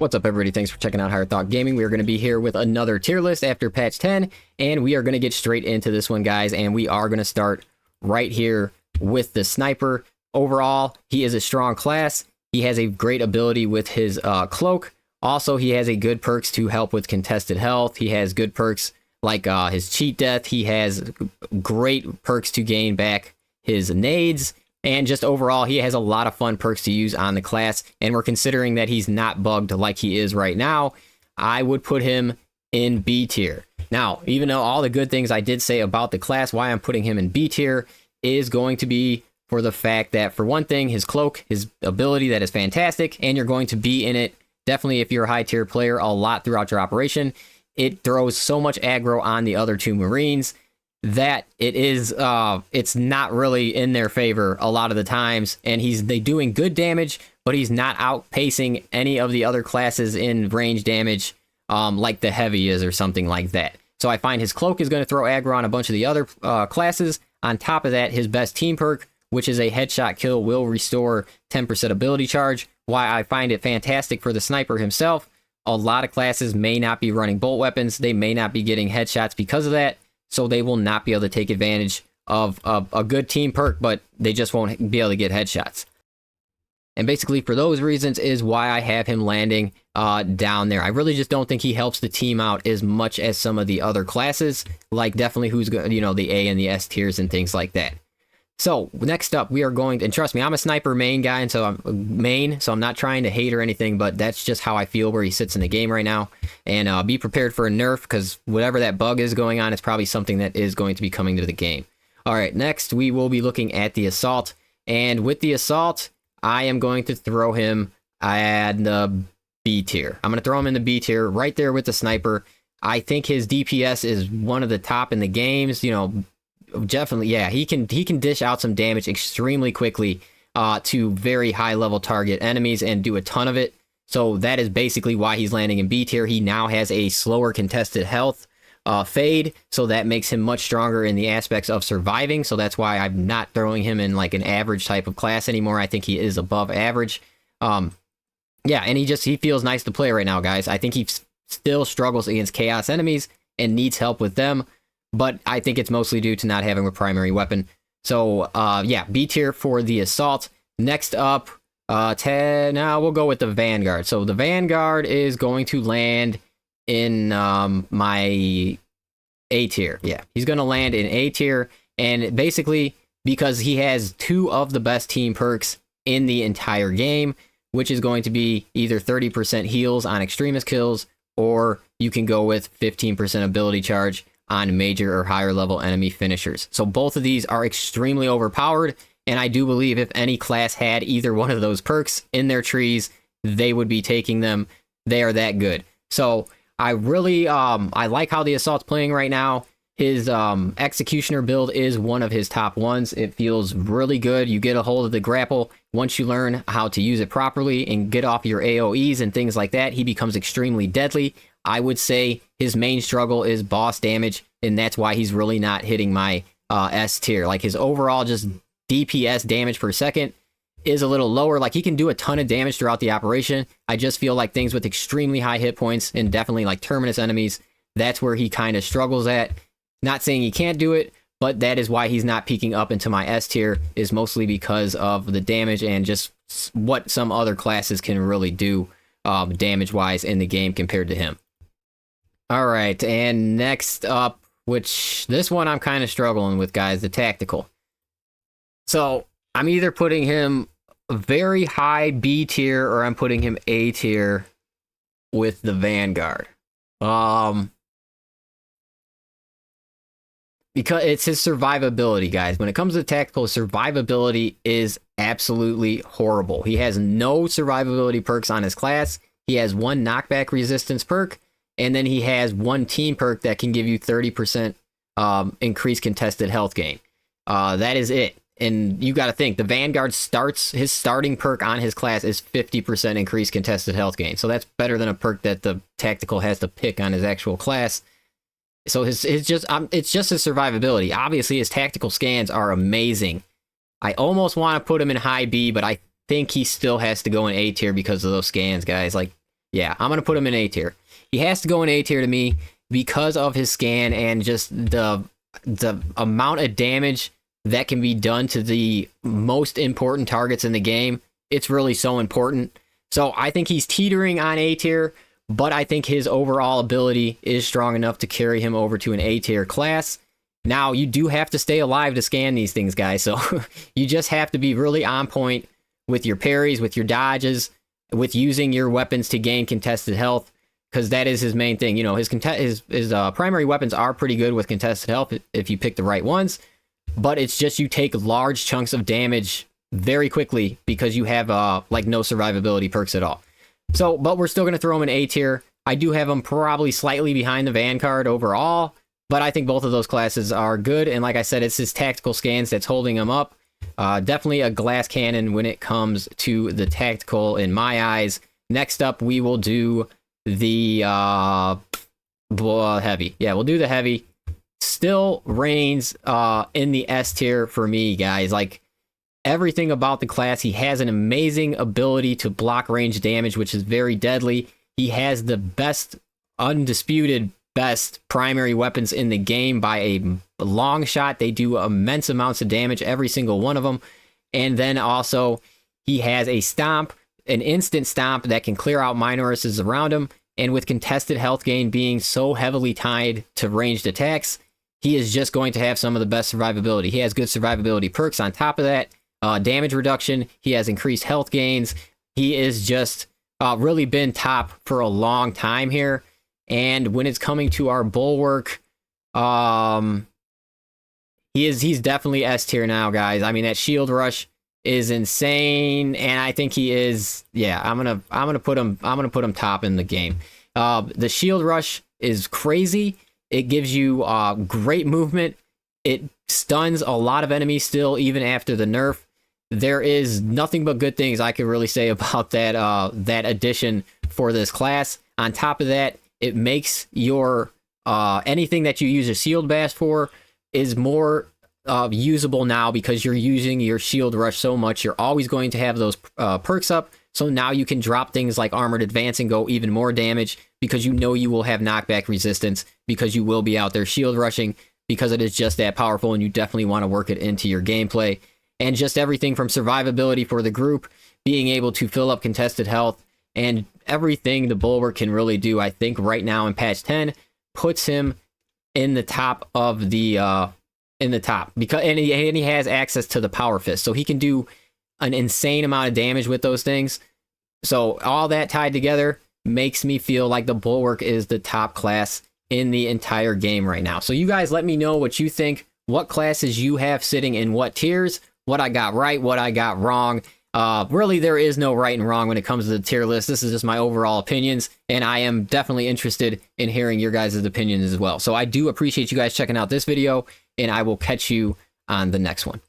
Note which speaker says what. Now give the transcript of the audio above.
Speaker 1: What's up, everybody? Thanks for checking out Higher Thought Gaming. We are going to be here with another tier list after patch 10, and we are going to get straight into this one, guys, and we are going to start right here with the sniper. Overall, he is a strong class. He has a great ability with his cloak. Also, he has a good perks to help with contested health. He has good perks like his cheat death. He has great perks to gain back his nades. And just overall, he has a lot of fun perks to use on the class. And we're considering that he's not bugged like he is right now. I would put him in B tier. Now, even though all the good things I did say about the class, why I'm putting him in B tier is going to be for the fact that, for one thing, his cloak, his ability, that is fantastic. And you're going to be in it, definitely if you're a high tier player, a lot throughout your operation. It throws so much aggro on the other two Marines that it is it's not really in their favor a lot of the times, and they doing good damage, but he's not outpacing any of the other classes in range damage like the heavy is or something like that. So I find his cloak is going to throw aggro on a bunch of the other classes. On top of that, his best team perk, which is a headshot kill, will restore 10% ability charge. Why I find it fantastic for the sniper himself. A lot of classes may not be running bolt weapons, they may not be getting headshots because of that, so they will not be able to take advantage of a good team perk, but they just won't be able to get headshots. And basically for those reasons is why I have him landing down there. I really just don't think he helps the team out as much as some of the other classes, like definitely who's good, the A and the S tiers and things like that. So next up, we are going to, and trust me, I'm a sniper main guy, and so I'm not trying to hate or anything, but that's just how I feel where he sits in the game right now. And be prepared for a nerf, because whatever that bug is going on, it's probably something that is going to be coming to the game. All right, next we will be looking at the assault, and with the assault, I am going to throw him at the B tier. I'm going to throw him in the B tier right there with the sniper. I think his DPS is one of the top in the games, definitely, yeah, he can dish out some damage extremely quickly to very high level target enemies and do a ton of it. So that is basically why he's landing in B tier. He now has a slower contested health fade, so that makes him much stronger in the aspects of surviving. So that's why I'm not throwing him in like an average type of class anymore. I think he is above average. Yeah, and he feels nice to play right now, guys. I think he still struggles against chaos enemies and needs help with them, but I think it's mostly due to not having a primary weapon. So, yeah, B tier for the assault. Next up, now we'll go with the Vanguard. So the Vanguard is going to land in my A tier. Yeah, he's going to land in A tier, and basically because he has two of the best team perks in the entire game, which is going to be either 30% heals on extremist kills, or you can go with 15% ability charge on major or higher level enemy finishers. So both of these are extremely overpowered, and I do believe if any class had either one of those perks in their trees, they would be taking them. They are that good. So I really I like how the assault's playing right now. His executioner build is one of his top ones. It feels really good. You get a hold of the grapple. Once you learn how to use it properly and get off your AoEs and things like that, he becomes extremely deadly. I would say his main struggle is boss damage, and that's why he's really not hitting my S tier. Like, his overall just DPS damage per second is a little lower. Like, he can do a ton of damage throughout the operation. I just feel like things with extremely high hit points and definitely like terminus enemies, that's where he kind of struggles at. Not saying he can't do it, but that is why he's not peaking up into my S tier, is mostly because of the damage and just what some other classes can really do damage-wise in the game compared to him. All right, and next up, which this one I'm kind of struggling with, guys, the tactical. So I'm either putting him very high B tier or I'm putting him A tier with the Vanguard. Because it's his survivability, guys. When it comes to tactical, survivability is absolutely horrible. He has no survivability perks on his class. He has one knockback resistance perk, and then he has one team perk that can give you 30% increased contested health gain. That is it. And you got to think, the Vanguard his starting perk on his class is 50% increased contested health gain. So that's better than a perk that the tactical has to pick on his actual class. So it's just his survivability. Obviously, his tactical scans are amazing. I almost want to put him in high B, but I think he still has to go in A tier because of those scans, guys. Like, Yeah, I'm going to put him in A tier. He has to go in A tier to me because of his scan and just the amount of damage that can be done to the most important targets in the game. It's really so important. So I think he's teetering on A tier, but I think his overall ability is strong enough to carry him over to an A tier class. Now, you do have to stay alive to scan these things, guys, so you just have to be really on point with your parries, with your dodges, with using your weapons to gain contested health, because that is his main thing. You know, his primary weapons are pretty good with contested health if you pick the right ones, but it's just you take large chunks of damage very quickly because you have like no survivability perks at all. So, but we're still going to throw him in A tier. I do have him probably slightly behind the Vanguard overall, but I think both of those classes are good, and like I said, it's his tactical scans that's holding him up. Definitely a glass cannon when it comes to the tactical in my eyes. Next up, we will do the heavy. Yeah, we'll do the heavy. Still reigns in the S tier for me, guys. Like, everything about the class, he has an amazing ability to block range damage, which is very deadly. He has the best, undisputed best primary weapons in the game by a long shot. They do immense amounts of damage, every single one of them. And then also, he has a stomp, an instant stomp that can clear out minorists around him. And with contested health gain being so heavily tied to ranged attacks, he is just going to have some of the best survivability. He has good survivability perks on top of that. Damage reduction, he has increased health gains. He is just really been top for a long time here. And when it's coming to our bulwark, he's definitely S tier now, guys. I mean, that shield rush is insane, and I think he is. Yeah, I'm gonna put him top in the game. The shield rush is crazy. It gives you great movement. It stuns a lot of enemies still, even after the nerf. There is nothing but good things I could really say about that addition for this class. On top of that, it makes your anything that you use a shield bash for is more usable now because you're using your shield rush so much. You're always going to have those perks up. So now you can drop things like armored advance and go even more damage because you know you will have knockback resistance because you will be out there shield rushing because it is just that powerful, and you definitely want to work it into your gameplay. And just everything from survivability for the group, being able to fill up contested health, and everything the Bulwark can really do, I think right now in patch 10 puts him in the top of the because he has access to the power fist, so he can do an insane amount of damage with those things. So all that tied together makes me feel like the Bulwark is the top class in the entire game right now. So you guys let me know what you think, what classes you have sitting in what tiers, what I got right, what I got wrong. Really, there is no right and wrong when it comes to the tier list. This is just my overall opinions, and I am definitely interested in hearing your guys' opinions as well. So I do appreciate you guys checking out this video, and I will catch you on the next one.